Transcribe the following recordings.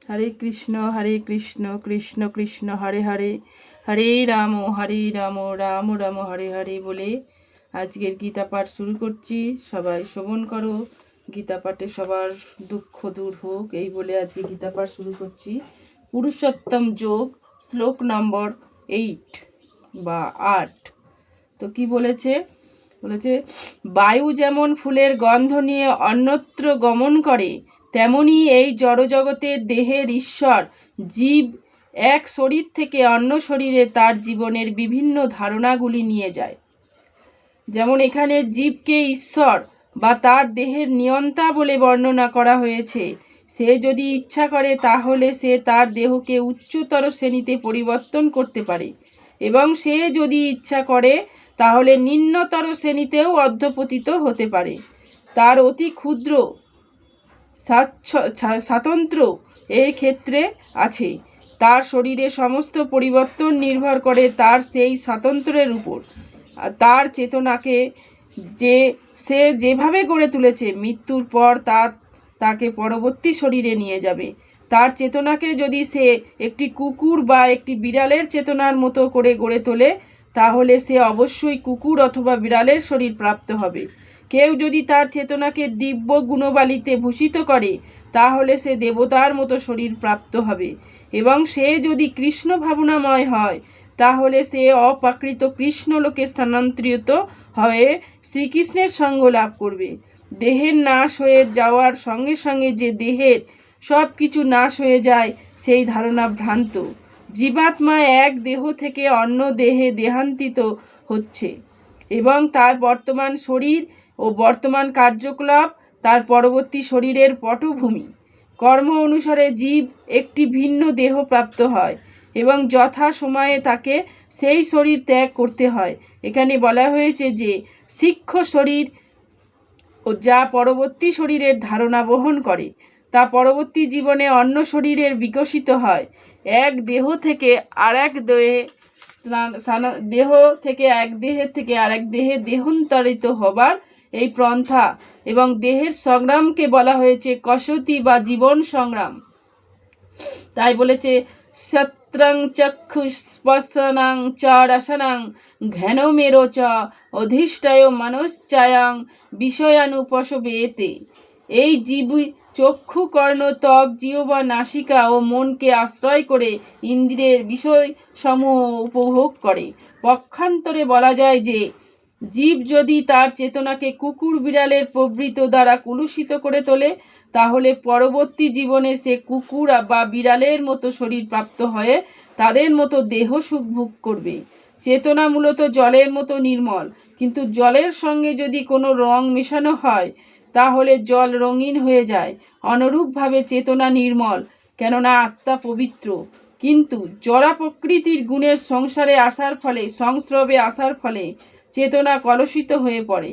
হরে কৃষ্ণ কৃষ্ণ কৃষ্ণ হরে হরে, হরে রাম রাম রাম হরে হরে বলে আজকের গীতা পাঠ শুরু করছি। সবাই শ্রবণ করো, গীতা পাঠে সবার দুঃখ দূর হোক, এই বলে আজকে গীতা পাঠ শুরু করছি। পুরুষোত্তম যোগ শ্লোক নম্বর 8 বা 8। তো কি বলেছে? বলেছে, বায়ু যেমন ফুলের গন্ধ নিয়ে অন্যত্র গমন করে, তেমনি এই জড়জগতের দেহের ঈশ্বর জীব এক শরীর থেকে অন্য শরীরে তার জীবনের বিভিন্ন ধারণাগুলি নিয়ে যায়। যেমন এখানে জীবকে ঈশ্বর বা তার দেহের নিয়ন্তা বলে বর্ণনা করা হয়েছে। সে যদি ইচ্ছা করে তাহলে সে তার দেহকে উচ্চতর শ্রেণীতে পরিবর্তন করতে পারে, এবং সে যদি ইচ্ছা করে তাহলে নিম্নতর শ্রেণীতেও অধঃপতিত হতে পারে। তার অতি ক্ষুদ্র স্বাতন্ত্র্য এর ক্ষেত্রে আছে। তার শরীরে সমস্ত পরিবর্তন নির্ভর করে তার সেই স্বাতন্ত্র্যের উপর। তার চেতনাকে সে যেভাবে গড়ে তুলেছে, মৃত্যুর পর তাকে পরবর্তী শরীরে নিয়ে যাবে। তার চেতনাকে যদি সে একটি কুকুর বা একটি বিড়ালের চেতনার মতো করে গড়ে তোলে, তাহলে সে অবশ্যই কুকুর অথবা বিড়ালের শরীর প্রাপ্ত হবে। কেউ যদি তার চেতনাকে দিব্য গুণবালিতে ভূষিত করে, তাহলে সে দেবতার মতো শরীর প্রাপ্ত হবে। এবং সে যদি কৃষ্ণ ভাবনাময় হয়, তাহলে সে অপ্রাকৃত কৃষ্ণলোকে স্থানান্তরিত হয়ে শ্রীকৃষ্ণের সঙ্গ লাভ করবে। দেহের নাশ হয়ে যাওয়ার সঙ্গে সঙ্গে যে দেহের সব কিছু নাশ হয়ে যায়, সেই ধারণা ভ্রান্ত। জীবাত্মা এক দেহ থেকে অন্য দেহে দেহান্তিত হচ্ছে, এবং তার বর্তমান শরীর ও বর্তমান কার্যকলাপ তার পরবর্তী শরীরের পটভূমি। কর্ম অনুসারে জীব একটি ভিন্ন দেহ প্রাপ্ত হয় এবং যথা সময়ে তাকে সেই শরীর ত্যাগ করতে হয়। এখানে বলা হয়েছে যে শিক্ষ শরীর ও যা পরবর্তী শরীরের ধারণা বহন করে, তা পরবর্তী জীবনে অন্য শরীরের বিকশিত হয়। এক দেহ থেকে আরেক দেহে দেহান্তরিত হবার এই পন্থা এবং দেহের সংগ্রামকে বলা হয়েছে কসতি বা জীবন সংগ্রাম। তাই বলেছে, সত্রং চক্ষুস্পর্শনাং চ রসনাং ঘ্যানমেরো চ অধিষ্ঠায় মনশ্চায়াং বিষয়ানুপসবেতে। এই জীব চক্ষু, কর্ণ, ত্বক, জিহ্বা, নাসিকা ও মনকে আশ্রয় করে ইন্দ্রিয়ের বিষয় সমূহ উপভোগ করে। পক্ষান্তরে বলা যায় যে জীব যদি তার চেতনাকে কুকুর বিড়ালের প্রবৃত্তি দ্বারা কলুষিত করে তোলে, তাহলে পরবর্তী জীবনে সে কুকুর বা বিড়ালের মতো শরীর প্রাপ্ত হয়ে তাদের মতো দেহ সুখ ভোগ করবে। চেতনা মূলত জলের মতো নির্মল, কিন্তু জলের সঙ্গে যদি কোনো রং মেশানো হয়, তাহলে জল রঙিন হয়ে যায়। অনুরূপভাবে চেতনা নির্মল, কেননা আত্মা পবিত্র, কিন্তু জড়া প্রকৃতির গুণের সংস্রবে আসার ফলে চেতনা কলুষিত হয়ে পড়ে।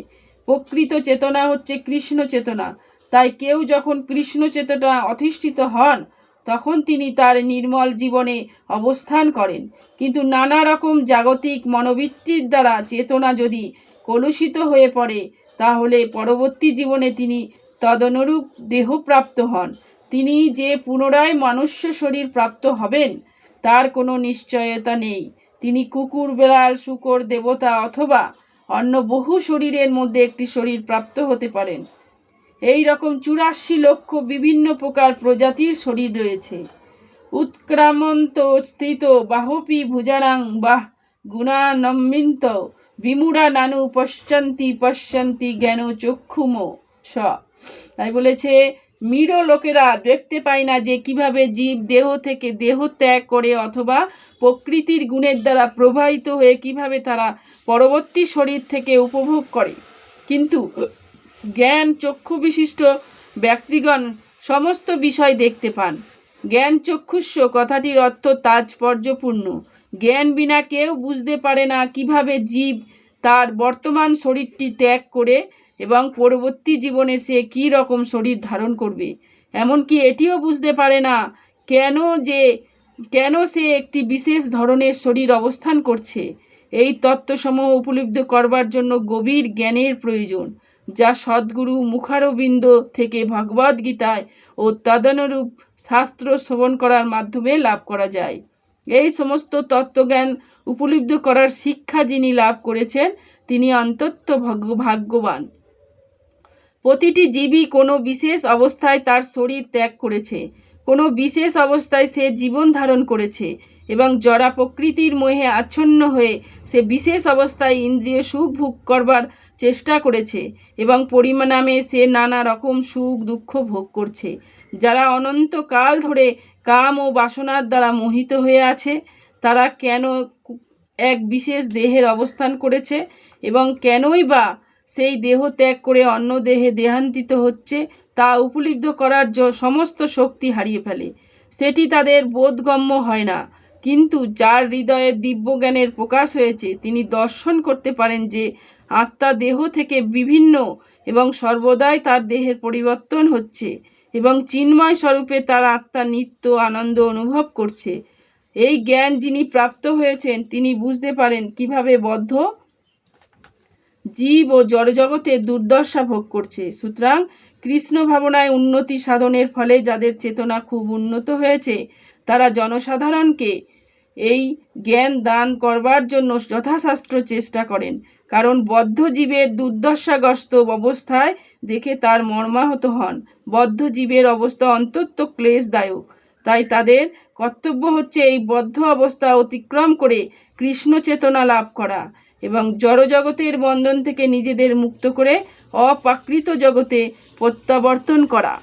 প্রকৃত চেতনা হচ্ছে কৃষ্ণ চেতনা। তাই কেউ যখন কৃষ্ণ চেতনা অধিষ্ঠিত হন, তখন তিনি তার নির্মল জীবনে অবস্থান করেন। কিন্তু নানা রকম জাগতিক মনোবৃত্তির দ্বারা চেতনা যদি কলুষিত হয়ে পড়ে, তাহলে পরবর্তী জীবনে তিনি তদনুরূপ দেহপ্রাপ্ত হন। তিনি যে পুনরায় মনুষ্য শরীর প্রাপ্ত হবেন, তার কোনো নিশ্চয়তা নেই। তিনি কুকুর, বিড়াল, শূকর, দেবতা অথবা অন্য বহু শরীরের মধ্যে একটি শরীর প্রাপ্ত হতে পারেন। এই রকম 84 লক্ষ বিভিন্ন প্রকার প্রজাতির শরীর রয়েছে। উৎক্রামন্ত স্থিত বাহপি ভুজানাং বাহ গুণানম্বিত বিমূঢ়া নানু পশ্যন্তি জ্ঞান চক্ষুম স। তাই বলেছে, মৃড় লোকেরা দেখতে পায় না যে কিভাবে জীব দেহ থেকে দেহ ত্যাগ করে অথবা প্রকৃতির গুণের দ্বারা প্রবাহিত হয়ে কিভাবে তারা পরবর্তী শরীর থেকে উপভোগ করে। কিন্তু জ্ঞান চক্ষু বিশিষ্ট ব্যক্তিগণ সমস্ত বিষয় দেখতে পান। জ্ঞান চক্ষুষ্য কথাটির অর্থ তাৎপর্যপূর্ণ। জ্ঞান বিনা কেউ বুঝতে পারে না কিভাবে জীব তার বর্তমান শরীরটি ত্যাগ করে এবং পরবর্তী জীবনে সে কী রকম শরীর ধারণ করবে। এমনকি এটিও বুঝতে পারে না কেন সে একটি বিশেষ ধরনের শরীর অবস্থান করছে। এই তত্ত্বসমূহ উপলব্ধি করবার জন্য গভীর জ্ঞানের প্রয়োজন। যা সদ্গুরু মুখারবিন্দ থেকে ভগবদ গীতায় ও তদনুরূপ শাস্ত্র শ্রবণ করার মাধ্যমে লাভ করা যায়। এই সমস্ত তত্ত্বজ্ঞান উপলব্ধ করার শিক্ষা যিনি লাভ করেছেন তিনি অন্তত ভাগ্যবান। প্রতিটি জীবই কোনো বিশেষ অবস্থায় তার শরীর ত্যাগ করেছে, কোনো বিশেষ অবস্থায় সে জীবন ধারণ করেছে এবং জড়া প্রকৃতির মোহে আচ্ছন্ন হয়ে সে বিশেষ অবস্থায় ইন্দ্রিয় সুখ ভোগ করবার চেষ্টা করেছে এবং পরিণামে সে নানা রকম সুখ দুঃখ ভোগ করছে। যারা অনন্তকাল ধরে কাম ও বাসনার দ্বারা মোহিত হয়ে আছে তারা কেন এক বিশেষ দেহের অবস্থান করেছে এবং কেনই বা সেই দেহ ত্যাগ করে অন্য দেহে দেহান্তিত হচ্ছে তা উপলব্ধ করার সমস্ত শক্তি হারিয়ে ফেলে। সেটি তাদের বোধগম্য হয় না। কিন্তু যার হৃদয়ে দিব্যজ্ঞানের প্রকাশ হয়েছে তিনি দর্শন করতে পারেন যে আত্মা দেহ থেকে বিভিন্ন এবং সর্বদাই তার দেহের পরিবর্তন হচ্ছে এবং চিন্ময় স্বরূপে তার আত্মা নিত্য আনন্দ অনুভব করছে। এই জ্ঞান যিনি প্রাপ্ত হয়েছেন তিনি বুঝতে পারেন কিভাবে বদ্ধ জীব ও জড়জগতে দুর্দশা ভোগ করছে। সুতরাং কৃষ্ণ ভাবনায় উন্নতি সাধনের ফলে যাদের চেতনা খুব উন্নত হয়েছে তারা জনসাধারণকে এই জ্ঞান দান করবার জন্য যথাশাস্ত্র চেষ্টা করেন, কারণ বদ্ধ জীবের দুর্দশাগ্রস্ত অবস্থায় দেখে তার মর্মাহত হন। বদ্ধ জীবের অবস্থা অত্যন্ত ক্লেশদায়ক, তাই তাদের কর্তব্য হচ্ছে এই বদ্ধ অবস্থা অতিক্রম করে কৃষ্ণ চেতনা লাভ করা এবং জড়জগতের বন্ধন থেকে নিজেদের মুক্ত করে অপ্রাকৃত জগতে প্রত্যাবর্তন করা।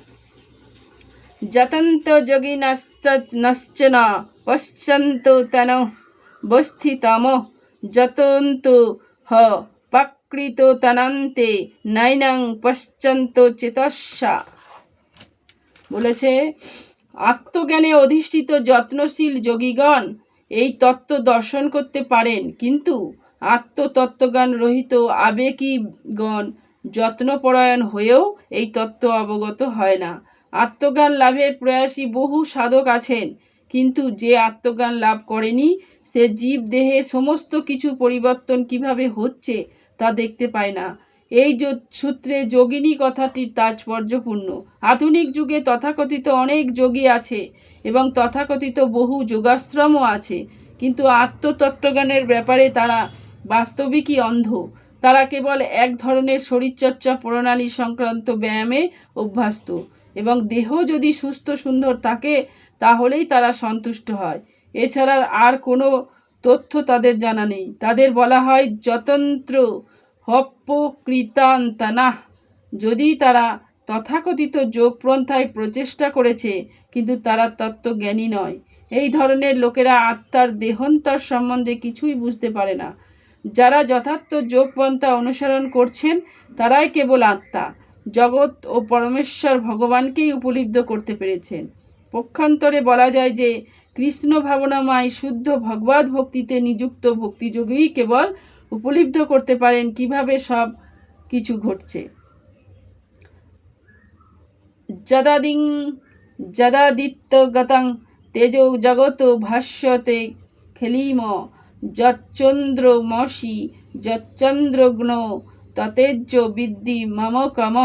যতন্ত যোগিনশ্চন পশ্যন্ত তন বস্থিতম যতন্ত হ প্রাকৃত তনান্তে নৈনং পশ্যন্ত চেতস্যা। বলেছে আত্মজ্ঞানে অধিষ্ঠিত যত্নশীল যোগীগণ এই তত্ত্ব দর্শন করতে পারেন, কিন্তু আত্মতত্ত্বজ্ঞান রহিত আবেগীগণ যত্নপরায়ণ হয়েও এই তত্ত্ব অবগত হয় না। আত্মজ্ঞান লাভের প্রয়াসী বহু সাধক আছেন, কিন্তু যে আত্মজ্ঞান লাভ করেনি সে জীব দেহে সমস্ত কিছু পরিবর্তন কিভাবে হচ্ছে তা দেখতে পায় না। এই সূত্রে যোগিনী কথাটির তাৎপর্যপূর্ণ। আধুনিক যুগে তথাকথিত অনেক যোগী আছে এবং তথাকথিত বহু যোগাশ্রমও আছে, কিন্তু আত্মতত্ত্বজ্ঞানের ব্যাপারে তারা বাস্তবিকই অন্ধ। তারা কেবল এক ধরনের শরীরচর্চা প্রণালী সংক্রান্ত ব্যায়ামে অভ্যস্ত এবং দেহ যদি সুস্থ সুন্দর থাকে তাহলেই তারা সন্তুষ্ট হয়। এছাড়া আর কোনো তথ্য তাদের জানা নেই। তাদের বলা হয় যতন্ত্র হপ্পকৃতান্তানাহ। যদি তারা তথাকথিত যোগপন্থায় প্রচেষ্টা করেছে কিন্তু তারা তত্ত্বজ্ঞানী নয়। এই ধরনের লোকেরা আত্মার দেহান্তর সম্বন্ধে কিছুই বুঝতে পারে না। যারা যথার্থ যোগপন্থা অনুসরণ করছেন তারাই কেবল আত্মা, জগৎ ও পরমেশ্বর ভগবানকেই উপলব্ধি করতে পেরেছেন। পক্ষান্তরে বলা যায় যে কৃষ্ণ ভাবনাময় শুদ্ধ ভগবত ভক্তিতে নিযুক্ত ভক্তিযোগীই কেবল উপলব্ধি করতে পারেন কিভাবে সব কিছু ঘটছে। যদাদিত্যগতং তেজো জগত ভাষ্যতে খেলিম যচ্চন্দ্রমসি যচ্চন্দ্রগ্ন ততেজ্য বিদ্ধি মম কম।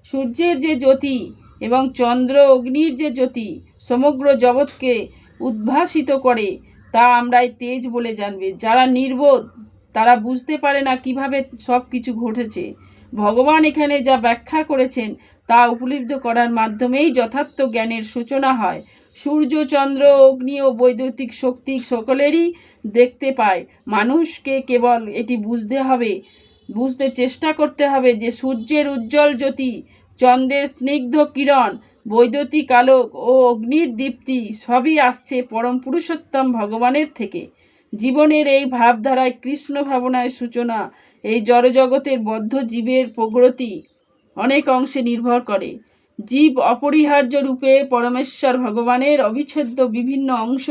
সূর্যের যে জ্যোতি এবং চন্দ্র অগ্নির যে জ্যোতি সমগ্র জগৎকে উদ্ভাসিত করে তা আমরাই তেজ বলে জানবে। যারা নির্বোধ তারা বুঝতে পারে না কিভাবে সব কিছু ঘটেছে। ভগবান এখানে যা ব্যাখ্যা করেছেন তা উপলব্ধি করার মাধ্যমেই যথার্থ জ্ঞানের সূচনা হয়। সূর্য, চন্দ্র, অগ্নি ও বৈদ্যুতিক শক্তি সকলেরই দেখতে পায়। মানুষকে কেবল এটি বুঝতে চেষ্টা করতে হবে যে সূর্যের উজ্জ্বল জ্যোতি, চন্দ্রের স্নিগ্ধ কিরণ, বৈদ্যুতিক আলোক ও অগ্নির দীপ্তি সবই আসছে পরম পুরুষোত্তম ভগবানের থেকে। জীবনের এই ভাবধারায় কৃষ্ণ ভাবনায় সূচনা এই জড়জগতের বদ্ধ জীবের প্রগতি অনেক অংশে নির্ভর করে। জীব অপরিহার্য রূপে পরমেশ্বর ভগবানের অবিচ্ছেদ্য বিভিন্ন অংশ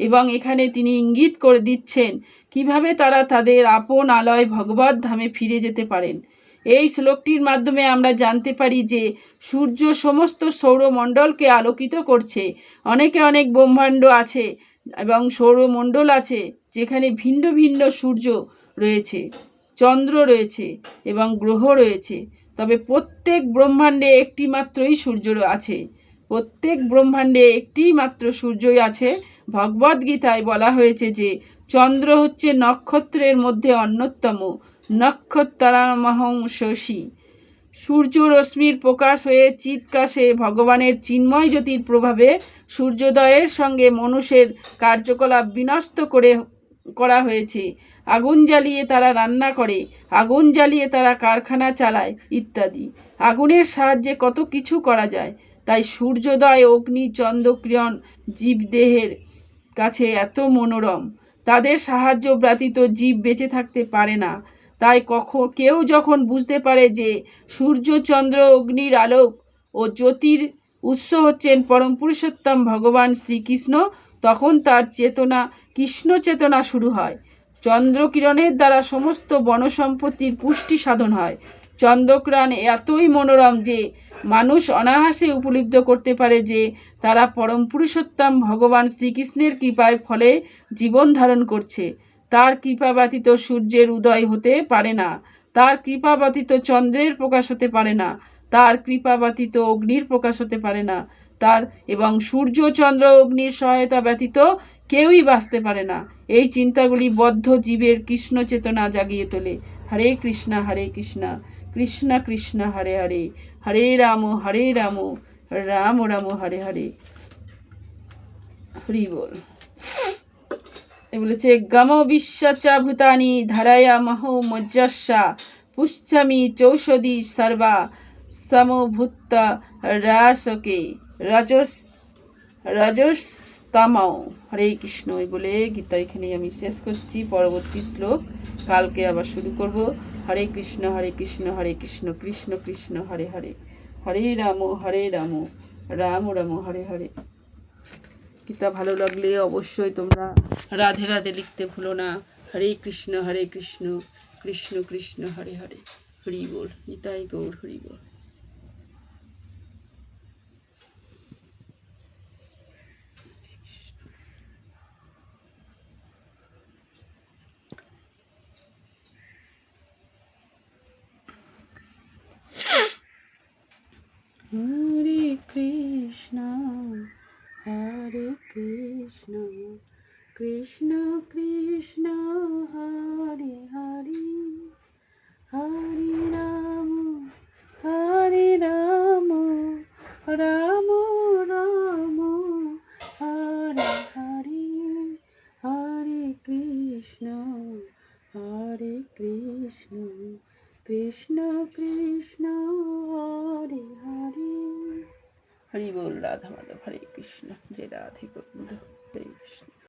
এবং এখানে তিনি ইঙ্গিত করে দিচ্ছেন কিভাবে তারা তাদের আপন আলয় ভগবত ধামে ফিরে যেতে পারেন। এই শ্লোকটির মাধ্যমে আমরা জানতে পারি যে সূর্য সমস্ত সৌরমণ্ডলকে আলোকিত করছে। অনেক ব্রহ্মাণ্ড আছে এবং সৌরমণ্ডল আছে যেখানে ভিন্ন ভিন্ন সূর্য রয়েছে, চন্দ্র রয়েছে এবং গ্রহ রয়েছে। তবে প্রত্যেক ব্রহ্মাণ্ডে একটি মাত্রই সূর্য আছে। প্রত্যেক ব্রহ্মাণ্ডে একটি মাত্র সূর্যই আছে। ভগবদ গীতায় বলা হয়েছে যে চন্দ্র হচ্ছে নক্ষত্রের মধ্যে অন্যতম। নক্ষত্রামহং শশী। সূর্য রশ্মির প্রকাশ হয়ে চিৎকাশে ভগবানের চিন্ময় জ্যোতির প্রভাবে সূর্যোদয়ের সঙ্গে মনুষ্যের কার্যকলাপ বিনষ্ট করা হয়েছে। আগুন জ্বালিয়ে তারা রান্না করে, আগুন জ্বালিয়ে তারা কারখানা চালায় ইত্যাদি। আগুনের সাহায্যে কত কিছু করা যায়। তাই সূর্যোদয়, অগ্নি, চন্দ্রকিরণ জীবদেহের কাছে এত মনোরম। তাদের সাহায্য ব্যতীত জীব বেঁচে থাকতে পারে না। তাই কেউ যখন বুঝতে পারে যে সূর্য, চন্দ্র, অগ্নির আলোক ও জ্যোতির উৎস হচ্ছেন পরম পুরুষোত্তম ভগবান শ্রীকৃষ্ণ, তখন তার চেতনা কৃষ্ণ চেতনা শুরু হয়। চন্দ্রকিরণের দ্বারা সমস্ত বনসম্পত্তির পুষ্টি সাধন হয়। চন্দ্রকিরণ এতই মনোরম যে মানুষ অনায়াসে উপলব্ধি করতে পারে যে তারা পরম পুরুষোত্তম ভগবান শ্রীকৃষ্ণের কৃপায় ফলে জীবন ধারণ করছে। তার কৃপা ব্যতীত সূর্যের উদয় হতে পারে না, তার কৃপা ব্যতীত চন্দ্রের প্রকাশ হতে পারে না, তার কৃপা ব্যতীত অগ্নির প্রকাশ হতে পারে না, এবং সূর্য, চন্দ্র, অগ্নির সহায়তা ব্যতীত কেউই বাঁচতে পারে না। এই চিন্তাগুলি বদ্ধ জীবের কৃষ্ণ চেতনা জাগিয়ে তোলে। হরে কৃষ্ণ কৃষ্ণ কৃষ্ণ হরে হরে, হরে রাম রাম রাম হরে হরে। হরি বল। বলেছে গম বিশ্বাচা ভূতানি ধারায়া মহো মজ্জস্যা পুষ্যমি চৌষধি সর্বা সমভূত রাসকে রজস্তামাও। হরে কৃষ্ণ। বলে গীতা এখানে আমি শেষ করছি। পরবর্তী শ্লোক কালকে আবার শুরু করব। হরে কৃষ্ণ হরে কৃষ্ণ কৃষ্ণ কৃষ্ণ হরে হরে, হরে রাম রাম রাম হরে হরে। গীতা ভালো লাগলে অবশ্যই তোমরা রাধে রাধে লিখতে ভুলো না। হরে কৃষ্ণ কৃষ্ণ কৃষ্ণ হরে হরে। হরি বল। নিতাই গৌর হরি বল। হরে কৃষ্ণ কৃষ্ণ কৃষ্ণ হরে হরে, হরে রাম রাম রাম হরে হরে, হরে কৃষ্ণ কৃষ্ণ কৃষ্ণ হরে হরে। হরি বল। রাধা মাধব। হরে কৃষ্ণ। জয় রাধে গোবিন্দ।